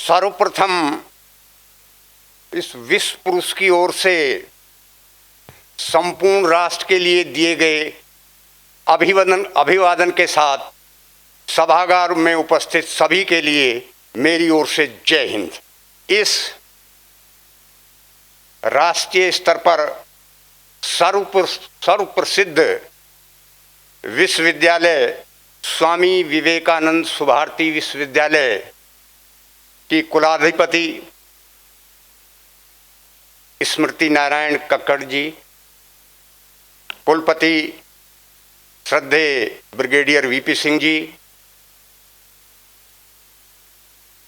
सर्वप्रथम इस विश्व पुरुष की ओर से संपूर्ण राष्ट्र के लिए दिए गए अभिवादन के साथ सभागार में उपस्थित सभी के लिए मेरी ओर से जय हिंद। इस राष्ट्रीय स्तर पर सर्वप्रसिद्ध विश्वविद्यालय स्वामी विवेकानंद सुभारती विश्वविद्यालय की कुलाधिपति स्मृति नारायण कक्कड़ जी, कुलपति श्रद्धेय ब्रिगेडियर वीपी सिंह जी,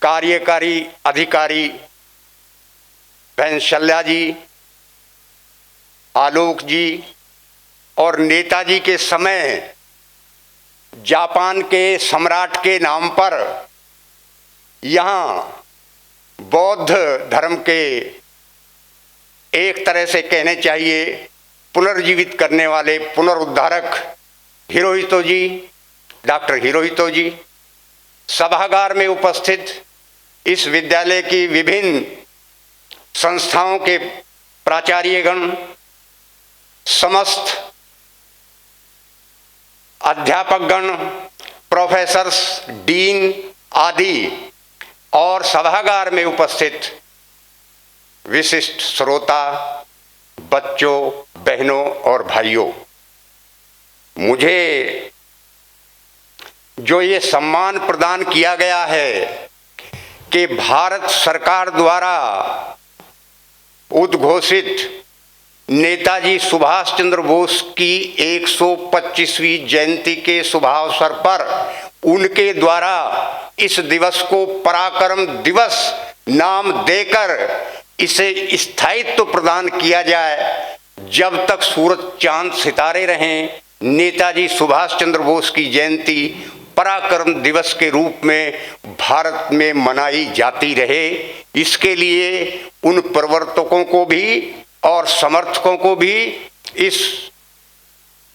कार्यकारी अधिकारी बहन शल्या जी, आलोक जी और नेताजी के समय जापान के सम्राट के नाम पर यहाँ बौद्ध धर्म के एक तरह से कहने चाहिए पुनर्जीवित करने वाले पुनरुद्धारक हिरोहितो जी, डॉक्टर हिरोहितो जी, सभागार में उपस्थित इस विद्यालय की विभिन्न संस्थाओं के प्राचार्यगण, समस्त अध्यापकगण, प्रोफेसर्स, डीन आदि और सभागार में उपस्थित विशिष्ट श्रोता, बच्चों, बहनों और भाइयों, मुझे जो ये सम्मान प्रदान किया गया है कि भारत सरकार द्वारा उद्घोषित नेताजी सुभाष चंद्र बोस की 125वीं जयंती के शुभावसर पर उनके द्वारा इस दिवस को पराक्रम दिवस नाम देकर इसे स्थायित्व प्रदान किया जाए। जब तक सूरज चांद सितारे रहें, नेताजी सुभाष चंद्र बोस की जयंती पराक्रम दिवस के रूप में भारत में मनाई जाती रहे। इसके लिए उन प्रवर्तकों को भी और समर्थकों को भी इस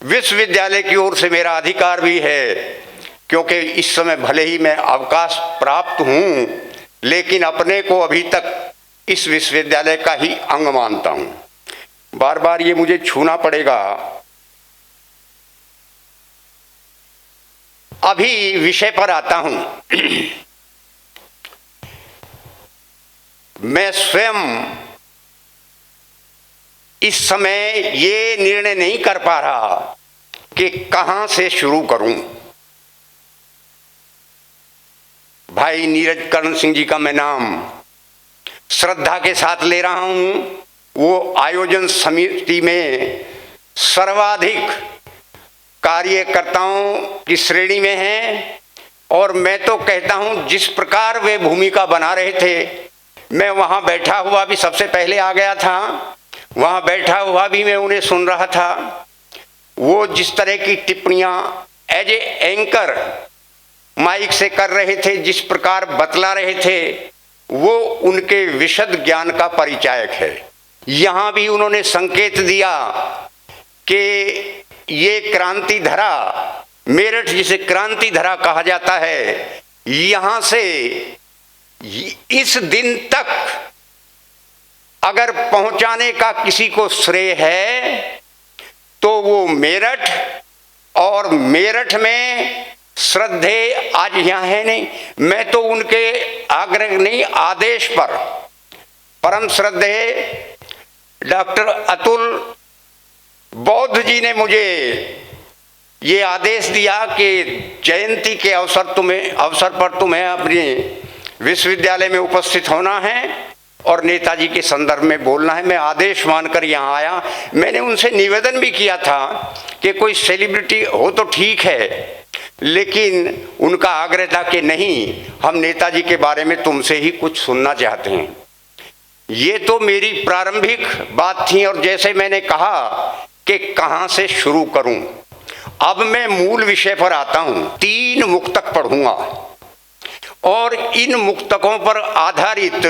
विश्वविद्यालय की ओर से मेरा अधिकार भी है, क्योंकि इस समय भले ही मैं अवकाश प्राप्त हूँ, लेकिन अपने को अभी तक इस विश्वविद्यालय का ही अंग मानता हूँ। बार बार ये मुझे छूना पड़ेगा। अभी विषय पर आता हूँ। मैं स्वयं इस समय ये निर्णय नहीं कर पा रहा कि कहाँ से शुरू करूं। भाई नीरज कर्ण सिंह जी का मैं नाम श्रद्धा के साथ ले रहा हूं। वो आयोजन समिति में सर्वाधिक कार्यकर्ताओं की श्रेणी में हैं और मैं तो कहता हूं जिस प्रकार वे भूमिका बना रहे थे, मैं वहां बैठा हुआ भी सबसे पहले आ गया था, वहां बैठा हुआ भी मैं उन्हें सुन रहा था। वो जिस तरह की टिप्पणियां एज ए एंकर माइक से कर रहे थे, जिस प्रकार बतला रहे थे, वो उनके विशद ज्ञान का परिचायक है। यहाँ भी उन्होंने संकेत दिया कि ये क्रांति धरा, मेरठ जिसे क्रांति धरा कहा जाता है, यहाँ से इस दिन तक अगर पहुंचाने का किसी को श्रेय है तो वो मेरठ, और मेरठ में श्रद्धेय आज यहाँ है नहीं, मैं तो उनके आग्रह नहीं आदेश पर परम श्रद्धेय डॉक्टर अतुल बौद्ध जी ने मुझे ये आदेश दिया कि जयंती के अवसर पर तुम्हें अपने विश्वविद्यालय में उपस्थित होना है और नेताजी के संदर्भ में बोलना है। मैं आदेश मानकर यहाँ आया। मैंने उनसे निवेदन भी किया था कि कोई सेलिब्रिटी हो तो ठीक है, लेकिन उनका आग्रह था कि नहीं, हम नेताजी के बारे में तुमसे ही कुछ सुनना चाहते हैं। ये तो मेरी प्रारंभिक बात थी और जैसे मैंने कहा कि कहाँ से शुरू करूं, अब मैं मूल विषय पर आता हूं। 3 मुक्तक पढ़ूंगा और इन मुक्तकों पर आधारित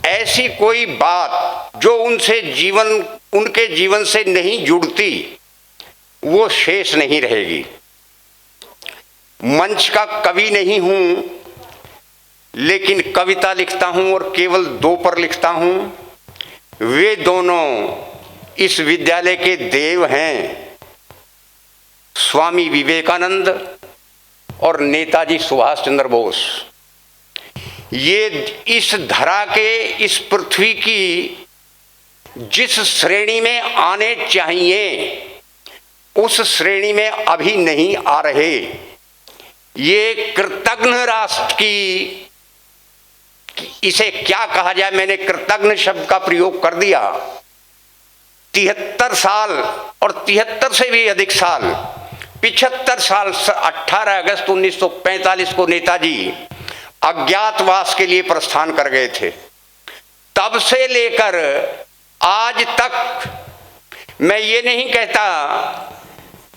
ऐसी कोई बात जो उनके जीवन से नहीं जुड़ती, वो शेष नहीं रहेगी। मंच का कवि नहीं हूं, लेकिन कविता लिखता हूं और केवल 2 पर लिखता हूं। वे दोनों इस विद्यालय के देव हैं, स्वामी विवेकानंद और नेताजी सुभाष चंद्र बोस। ये इस धरा के, इस पृथ्वी की जिस श्रेणी में आने चाहिए उस श्रेणी में अभी नहीं आ रहे। ये कृतज्ञ राष्ट्र की, इसे क्या कहा जाए, मैंने कृतज्ञ शब्द का प्रयोग कर दिया। 73 साल और 73 से भी अधिक साल, 75 साल, 18 अगस्त 1945 को नेताजी अज्ञातवास के लिए प्रस्थान कर गए थे। तब से लेकर आज तक मैं ये नहीं कहता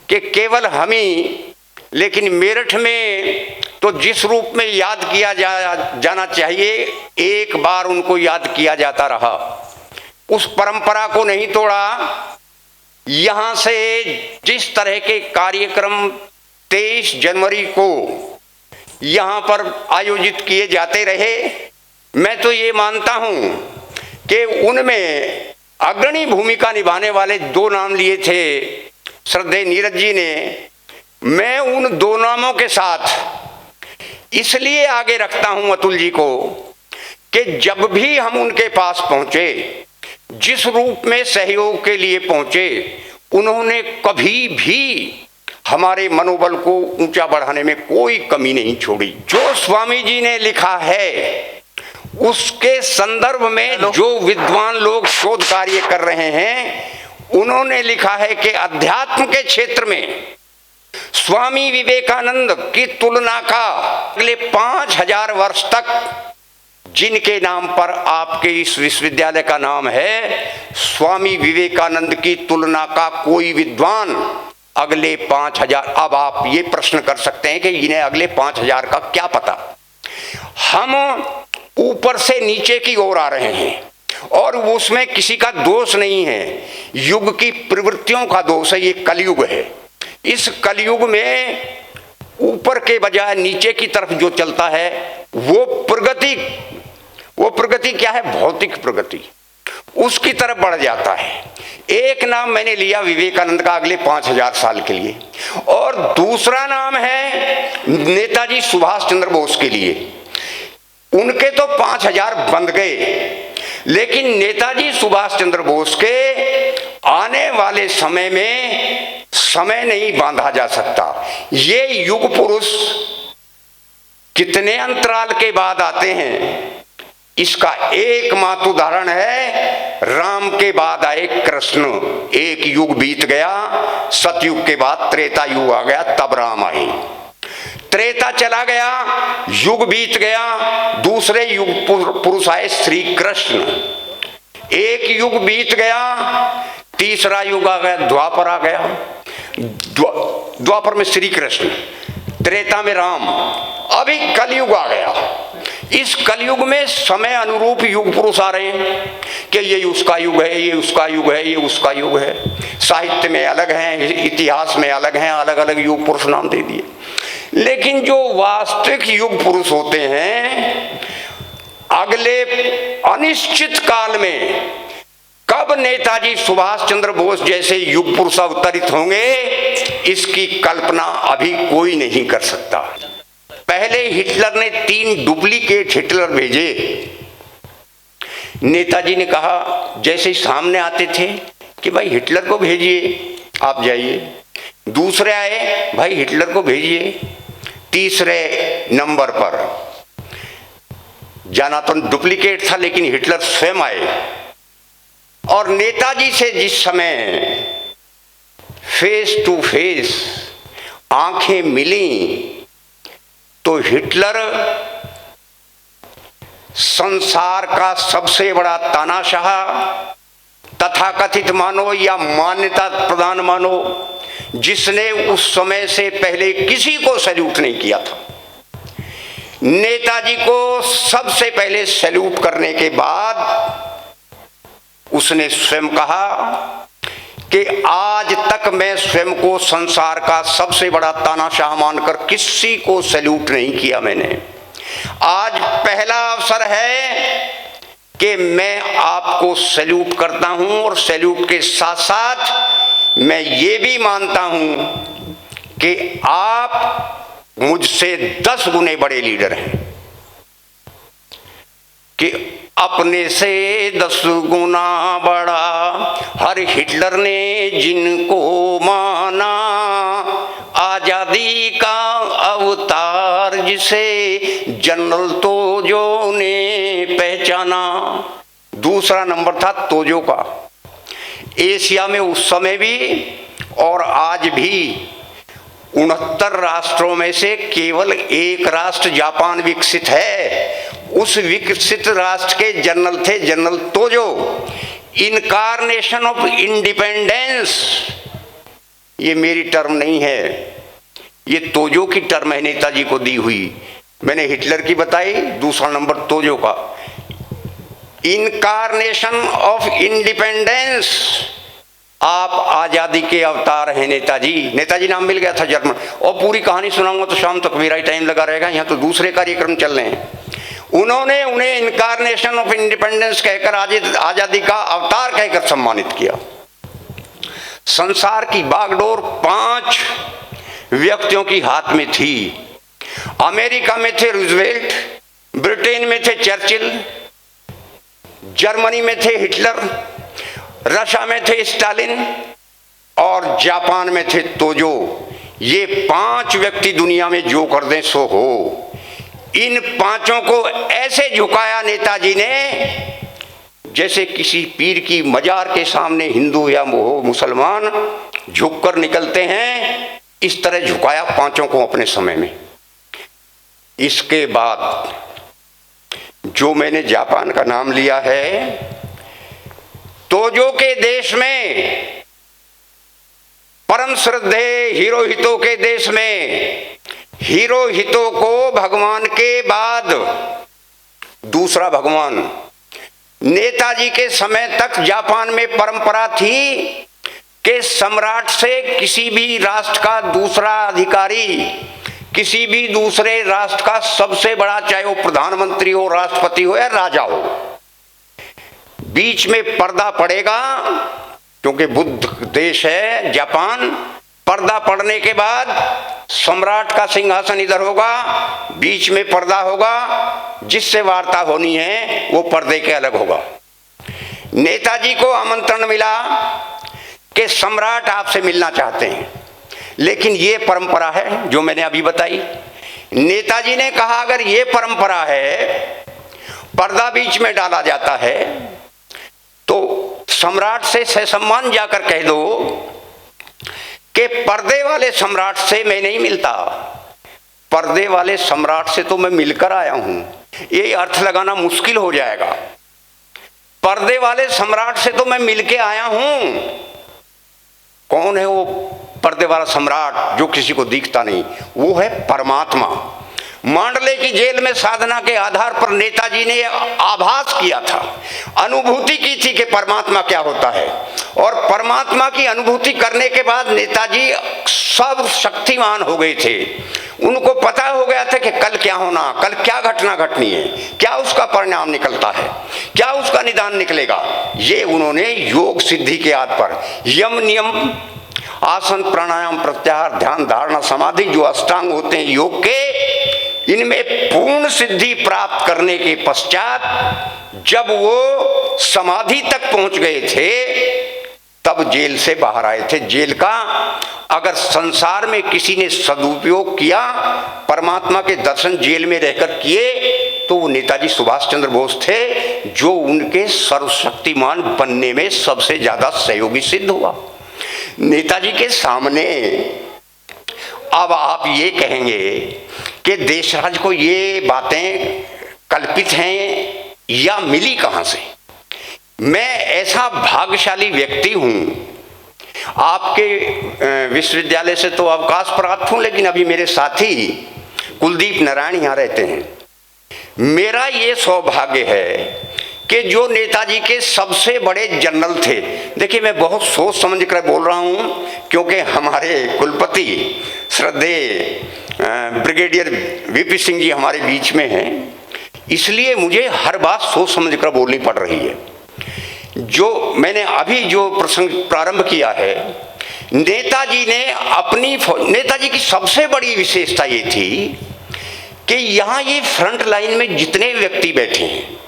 कि केवल हम ही, लेकिन मेरठ में तो जिस रूप में याद किया जाना चाहिए, एक बार उनको याद किया जाता रहा। उस परंपरा को नहीं तोड़ा। यहाँ से जिस तरह के कार्यक्रम 23 जनवरी को यहाँ पर आयोजित किए जाते रहे, मैं तो ये मानता हूँ कि उनमें अग्रणी भूमिका निभाने वाले 2 नाम लिए थे श्रद्धेय नीरज जी ने। मैं उन 2 नामों के साथ इसलिए आगे रखता हूं अतुल जी को कि जब भी हम उनके पास पहुंचे, जिस रूप में सहयोग के लिए पहुंचे, उन्होंने कभी भी हमारे मनोबल को ऊंचा बढ़ाने में कोई कमी नहीं छोड़ी। जो स्वामी जी ने लिखा है उसके संदर्भ में जो विद्वान लोग शोध कार्य कर रहे हैं, उन्होंने लिखा है कि अध्यात्म के क्षेत्र में स्वामी विवेकानंद की तुलना का अगले 5000 वर्ष तक जिनके नाम पर आपके इस विश्वविद्यालय का नाम है, स्वामी विवेकानंद की तुलना का कोई विद्वान अगले 5000। अब आप ये प्रश्न कर सकते हैं कि इन्हें अगले 5000 का क्या पता। हम ऊपर से नीचे की ओर आ रहे हैं और उसमें किसी का दोष नहीं है, युग की प्रवृत्तियों का दोष है। ये कलयुग है। इस कलयुग में ऊपर के बजाय नीचे की तरफ जो चलता है वो प्रगति क्या है? भौतिक प्रगति, उसकी तरफ बढ़ जाता है। एक नाम मैंने लिया विवेकानंद का अगले 5000 साल के लिए, और दूसरा नाम है नेताजी सुभाष चंद्र बोस के लिए। उनके तो 5000 बंध गए, लेकिन नेताजी सुभाष चंद्र बोस के आने वाले समय में समय नहीं बांधा जा सकता। ये युग पुरुष कितने अंतराल के बाद आते हैं, इसका एकमात्र उदाहरण है राम के बाद आए कृष्ण। एक युग बीत गया, सतयुग के बाद त्रेता युग आ गया, तब राम आए। त्रेता चला गया, युग बीत गया, दूसरे युग पुरुष आए श्री कृष्ण। एक युग बीत गया, तीसरा युग आ गया, द्वापर आ गया। द्वापर में श्री कृष्ण, त्रेता में राम, अभी कलयुग आ गया। इस कलयुग में समय अनुरूप युग पुरुष आ रहे हैं कि ये उसका युग है, ये उसका युग है, ये उसका युग है। साहित्य में अलग हैं, इतिहास में अलग हैं, अलग अलग युग पुरुष नाम दे दिए। लेकिन जो वास्तविक युग पुरुष होते हैं, अगले अनिश्चित काल में कब नेताजी सुभाष चंद्र बोस जैसे युग पुरुष अवतरित होंगे, इसकी कल्पना अभी कोई नहीं कर सकता। पहले हिटलर ने 3 डुप्लीकेट हिटलर भेजे। नेताजी ने कहा, जैसे सामने आते थे कि भाई हिटलर को भेजिए, आप जाइए। दूसरे आए, भाई हिटलर को भेजिए। तीसरे नंबर पर जाना तो डुप्लीकेट था, लेकिन हिटलर स्वयं आए और नेताजी से जिस समय फेस टू फेस आंखें मिली, तो हिटलर संसार का सबसे बड़ा तानाशाह, तथाकथित मानो या मान्यता प्रदान मानो, जिसने उस समय से पहले किसी को सैल्यूट नहीं किया था, नेताजी को सबसे पहले सैल्यूट करने के बाद उसने स्वयं कहा कि आज तक मैं स्वयं को संसार का सबसे बड़ा तानाशाह मानकर किसी को सैल्यूट नहीं किया मैंने। आज पहला अवसर है कि मैं आपको सैल्यूट करता हूं और सैल्यूट के साथ साथ मैं ये भी मानता हूं कि आप मुझसे 10 गुने बड़े लीडर हैं, कि अपने से 10 गुना बड़ा हर हिटलर ने जिनको माना, आजादी का अवतार जिसे जनरल तोजो ने पहचाना। दूसरा नंबर था तोजो का। एशिया में उस समय भी और आज भी 69 राष्ट्रों में से केवल एक राष्ट्र जापान विकसित है। उस विकसित राष्ट्र के जनरल थे general Tojo. Incarnation of independence ये मेरी टर्म नहीं है, ये तोजो की टर्म है, नेताजी को दी हुई। मैंने हिटलर की बताई, दूसरा नंबर तोजो का। इनकारनेशन ऑफ इंडिपेंडेंस, आप आजादी के अवतार हैं नेताजी। नेताजी नाम मिल गया था जर्मन। और पूरी कहानी सुनाऊंगा तो शाम तक मेरा ही टाइम लगा रहेगा, यहाँ तो दूसरे कार्यक्रम चल रहे हैं। उन्होंने उन्हें इनकारनेशन ऑफ इंडिपेंडेंस कहकर, आजादी का अवतार कहकर सम्मानित किया। संसार की बागडोर 5 व्यक्तियों की हाथ में थी। अमेरिका में थे रूजवेल्ट, ब्रिटेन में थे चर्चिल, जर्मनी में थे हिटलर, रशिया में थे स्टालिन और जापान में थे तोजो। ये 5 व्यक्ति दुनिया में जो कर दें सो हो। इन 5 को ऐसे झुकाया नेताजी ने जैसे किसी पीर की मजार के सामने हिंदू या मुसलमान झुककर निकलते हैं, इस तरह झुकाया 5 को अपने समय में। इसके बाद जो मैंने जापान का नाम लिया है, तोजो के देश में, परम श्रद्धेय हिरोहितो के देश में, हिरोहितो को भगवान के बाद दूसरा भगवान। नेताजी के समय तक जापान में परंपरा थी कि सम्राट से किसी भी राष्ट्र का दूसरा अधिकारी, किसी भी दूसरे राष्ट्र का सबसे बड़ा, चाहे वो प्रधानमंत्री हो, राष्ट्रपति हो या राजा हो, बीच में पर्दा पड़ेगा। क्योंकि बुद्ध देश है जापान, पर्दा पड़ने के बाद सम्राट का सिंहासन इधर होगा, बीच में पर्दा होगा, जिससे वार्ता होनी है वो पर्दे के अलग होगा। नेताजी को आमंत्रण मिला कि सम्राट आपसे मिलना चाहते हैं, लेकिन ये परंपरा है जो मैंने अभी बताई। नेताजी ने कहा अगर ये परंपरा है, पर्दा बीच में डाला जाता है, तो सम्राट से सम्मान जाकर कह दो कि पर्दे वाले सम्राट से मैं नहीं मिलता, पर्दे वाले सम्राट से तो मैं मिलकर आया हूं। ये अर्थ लगाना मुश्किल हो जाएगा। पर्दे वाले सम्राट से तो मैं मिलके आया हूं। कौन है वो पर्दे वाला सम्राट जो किसी को दिखता नहीं? वो है परमात्मा। मांडले की जेल में साधना के आधार पर नेताजी ने आभास किया था, अनुभूति की थी कि परमात्मा क्या होता है। और परमात्मा की अनुभूति करने के बाद नेताजी सब शक्तिमान हो गए थे। उनको पता हो गया था कि कल क्या होना, कल क्या घटना घटनी है, क्या उसका परिणाम निकलता है, क्या उसका निदान निकलेगा। ये उन्होंने योग सिद्धि के आधार पर, यम नियम आसन प्राणायाम प्रत्याहार ध्यान धारणा समाधि जो अष्टांग होते हैं योग के, इनमें पूर्ण सिद्धि प्राप्त करने के पश्चात जब वो समाधि तक पहुंच गए थे तब जेल से बाहर आए थे। जेल का अगर संसार में किसी ने सदुपयोग किया, परमात्मा के दर्शन जेल में रहकर किए, तो वो नेताजी सुभाष चंद्र बोस थे, जो उनके सर्वशक्तिमान बनने में सबसे ज्यादा सहयोगी सिद्ध हुआ। नेताजी के सामने अब आप ये कहेंगे कि देशराज को ये बातें कल्पित हैं या मिली कहां से? मैं ऐसा भाग्यशाली व्यक्ति हूं। आपके विश्वविद्यालय से तो अवकाश प्राप्त हूं, लेकिन अभी मेरे साथी कुलदीप नारायण यहाँ रहते हैं। मेरा ये सौभाग्य है कि जो नेताजी के सबसे बड़े जनरल थे, देखिए मैं बहुत सोच समझ कर बोल रहा हूं, क्योंकि हमारे कुलपति श्रद्धेय ब्रिगेडियर वीपी सिंह जी हमारे बीच में हैं। इसलिए मुझे हर बात सोच समझ कर बोलनी पड़ रही है। जो मैंने अभी जो प्रसंग प्रारंभ किया है, नेताजी की सबसे बड़ी विशेषता ये थी कि यहाँ ये फ्रंट लाइन में जितने व्यक्ति बैठे हैं,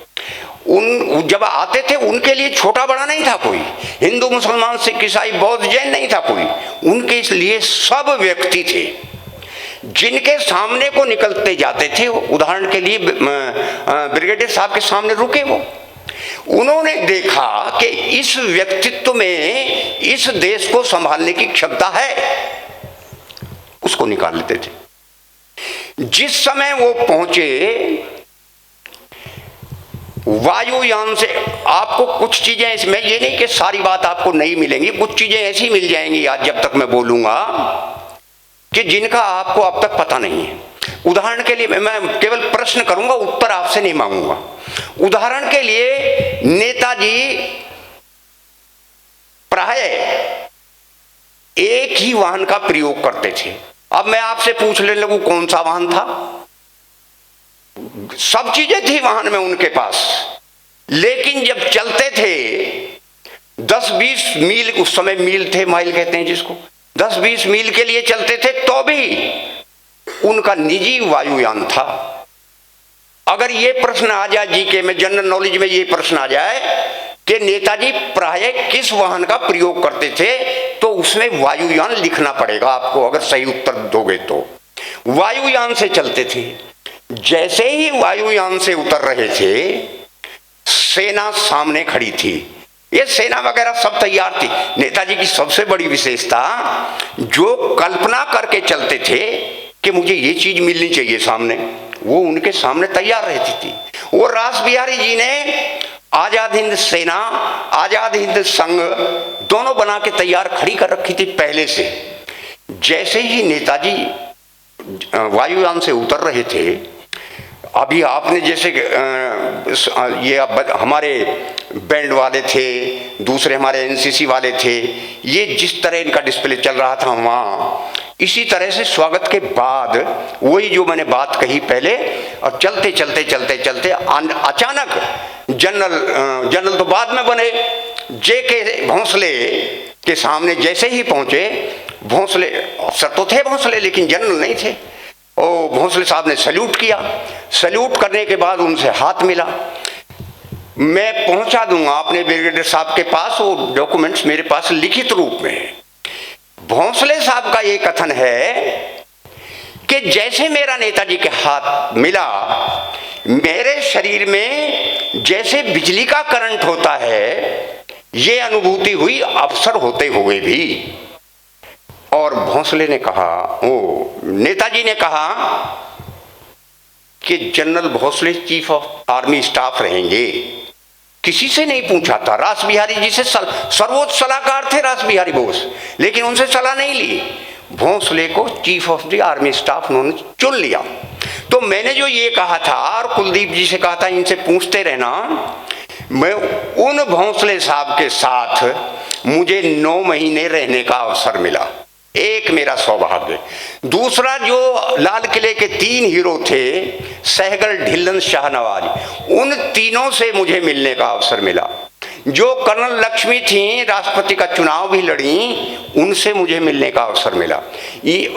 उन जब आते थे उनके लिए छोटा बड़ा नहीं था कोई, हिंदू मुसलमान सिख ईसाई बौद्ध जैन नहीं था कोई, उनके लिए सब व्यक्ति थे जिनके सामने को निकलते जाते थे। उदाहरण के लिए ब्रिगेडियर साहब के सामने रुके वो, उन्होंने देखा कि इस व्यक्तित्व में इस देश को संभालने की क्षमता है, उसको निकाल लेते थे। जिस समय वो पहुंचे वायुयान से, आपको कुछ चीजें इसमें, ये नहीं कि सारी बात आपको नहीं मिलेंगी, कुछ चीजें ऐसी मिल जाएंगी आज जब तक मैं बोलूंगा कि जिनका आपको अब तक पता नहीं है। उदाहरण के लिए मैं केवल प्रश्न करूंगा, उत्तर आपसे नहीं मांगूंगा। उदाहरण के लिए नेताजी प्राय एक ही वाहन का प्रयोग करते थे। अब मैं आपसे पूछ लेने लगूं कौन सा वाहन था? सब चीजें थी वाहन में उनके पास, लेकिन जब चलते थे 10-20 मील, उस समय मील थे, माइल कहते हैं जिसको, 10-20 मील के लिए चलते थे तो भी उनका निजी वायुयान था। अगर ये प्रश्न आ जाए जीके में, जनरल नॉलेज में ये प्रश्न आ जाए कि नेताजी प्राय किस वाहन का प्रयोग करते थे, तो उसमें वायुयान लिखना पड़ेगा आपको, अगर सही उत्तर दोगे तो। वायुयान से चलते थे। जैसे ही वायुयान से उतर रहे थे, सेना सामने खड़ी थी, ये सेना वगैरह सब तैयार थी। नेताजी की सबसे बड़ी विशेषता, जो कल्पना करके चलते थे कि मुझे ये चीज मिलनी चाहिए सामने, वो उनके सामने तैयार रहती थी। वो रास बिहारी जी ने आजाद हिंद सेना, आजाद हिंद संघ दोनों बना के तैयार खड़ी कर रखी थी पहले से। जैसे ही नेताजी वायुयान से उतर रहे थे, अभी आपने जैसे ये हमारे बैंड वाले थे, दूसरे हमारे एनसीसी वाले थे, ये जिस तरह इनका डिस्प्ले चल रहा था वहाँ, इसी तरह से स्वागत के बाद वही जो मैंने बात कही पहले, और चलते चलते चलते चलते अचानक जनरल तो बाद में बने, जेके भोंसले के सामने जैसे ही पहुंचे, भोंसले अफसर तो थे भोंसले, लेकिन जनरल नहीं थे। ओ भोंसले साहब ने सैल्यूट किया। सैल्यूट करने के बाद उनसे हाथ मिला। मैं पहुंचा दूंगा अपने ब्रिगेडियर साहब के पास, वो डॉक्यूमेंट्स मेरे पास लिखित रूप में है। भोंसले साहब का ये कथन है कि जैसे मेरा नेताजी के हाथ मिला, मेरे शरीर में जैसे बिजली का करंट होता है, ये अनुभूति हुई अफसर होते हुए भी। और भोंसले ने कहा, नेताजी ने कहा कि general Bhonsle chief of army staff रहेंगे। किसी से नहीं पूछा था, रास बिहारी जी से सर्वोच्च सलाहकार थे रास बिहारी बोस, लेकिन उनसे सलाह नहीं ली। भोंसले को chief of the army staff उन्होंने चुन लिया। तो मैंने जो ये कहा था, और कुलदीप जी से कहा था, इनसे पूछते रहना, मैं उन भोंसले साहब के साथ मुझे 9 महीने रहने का अवसर मिला। एक मेरा सौभाग्य। दूसरा, जो लाल किले के 3 हीरो थे, सहगल, ढिल्लन, शाहनवाज, उन तीनों से मुझे मिलने का अवसर मिला। जो कर्नल लक्ष्मी थी, राष्ट्रपति का चुनाव भी लड़ी, उनसे मुझे मिलने का अवसर मिला।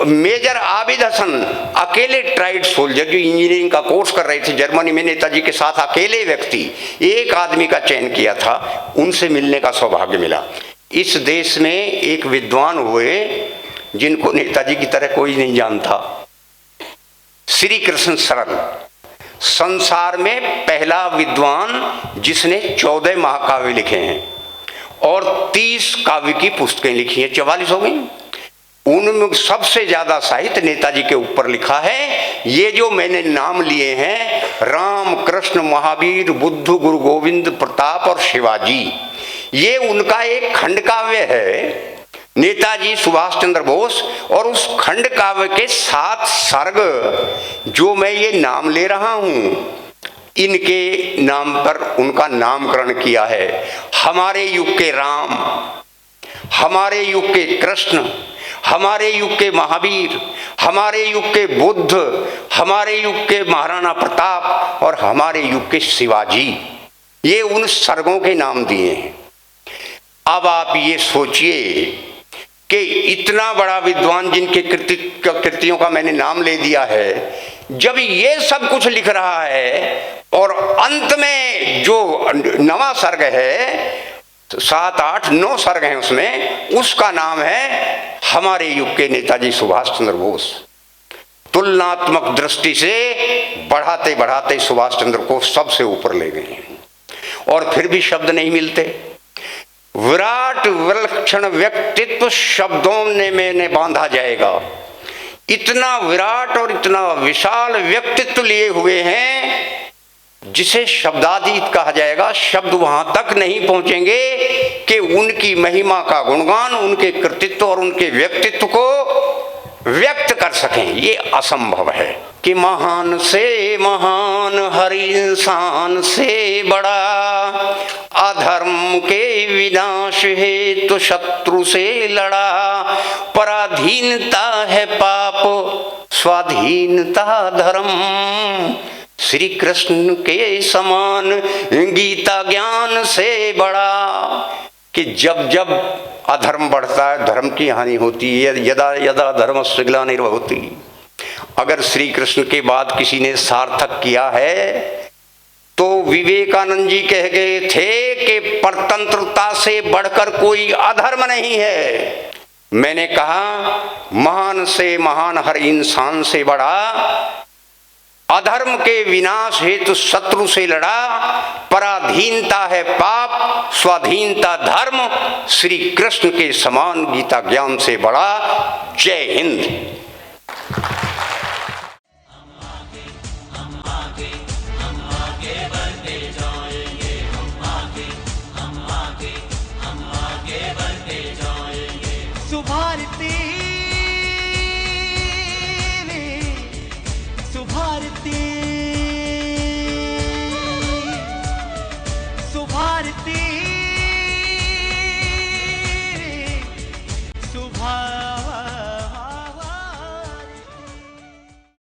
मेजर आबिद हसन, अकेले ट्राइड सोल्जर, जो इंजीनियरिंग का कोर्स कर रहे थे जर्मनी में, नेताजी के साथ अकेले व्यक्ति, एक आदमी का चयन किया था, उनसे मिलने का सौभाग्य मिला। इस देश में एक विद्वान हुए जिनको नेताजी की तरह कोई नहीं जानता, श्री कृष्ण सरल, संसार में पहला विद्वान जिसने 14 महाकाव्य लिखे हैं और 30 काव्य की पुस्तकें लिखी हैं, 44 हो गई। उनमें सबसे ज्यादा साहित्य नेताजी के ऊपर लिखा है। ये जो मैंने नाम लिए हैं, राम, कृष्ण, महावीर, बुद्ध, गुरु गोविंद, प्रताप और शिवाजी, ये उनका एक खंड काव्य है, नेताजी सुभाष चंद्र बोस। और उस खंड काव्य के 7 सर्ग जो मैं ये नाम ले रहा हूं, इनके नाम पर उनका नामकरण किया है। हमारे युग के राम, हमारे युग के कृष्ण, हमारे युग के महावीर, हमारे युग के बुद्ध, हमारे युग के महाराणा प्रताप और हमारे युग के शिवाजी, ये उन सर्गों के नाम दिए हैं। अब आप ये सोचिए कि इतना बड़ा विद्वान जिनके कृतियों का मैंने नाम ले दिया है, जब ये सब कुछ लिख रहा है और अंत में जो 9वां सर्ग है, 7, 8, 9 सर्ग हैं उसमें, उसका नाम है हमारे युग के नेताजी सुभाष चंद्र बोस। तुलनात्मक दृष्टि से बढ़ाते बढ़ाते सुभाष चंद्र को सबसे ऊपर ले गए हैं और फिर भी शब्द नहीं मिलते। विराट विलक्षण व्यक्तित्व शब्दों में बांधा जाएगा। इतना विराट और इतना विशाल व्यक्तित्व लिए हुए हैं जिसे शब्दातीत कहा जाएगा। शब्द वहां तक नहीं पहुंचेंगे कि उनकी महिमा का गुणगान, उनके कृतित्व और उनके व्यक्तित्व को व्यक्त कर सकें। ये असंभव है कि महान से महान हर इंसान से बड़ा, अधर्म के विनाश हेतु शत्रु से लड़ा, पराधीनता है पाप स्वाधीनता धर्म, श्री कृष्ण के समान गीता ज्ञान से बड़ा। कि जब जब अधर्म बढ़ता है धर्म की हानि होती है। यदा यदा धर्मस्य ग्लानिर्भवति। अगर श्री कृष्ण के बाद किसी ने सार्थक किया है तो विवेकानंद जी कह गए थे कि परतंत्रता से बढ़कर कोई अधर्म नहीं है। मैंने कहा महान से महान हर इंसान से बड़ा, अधर्म के विनाश हेतु शत्रु से लड़ा, पराधीनता है पाप स्वाधीनता धर्म, श्री कृष्ण के समान गीता ज्ञान से बड़ा। जय हिंद। सुभारती सुभारती सुभारती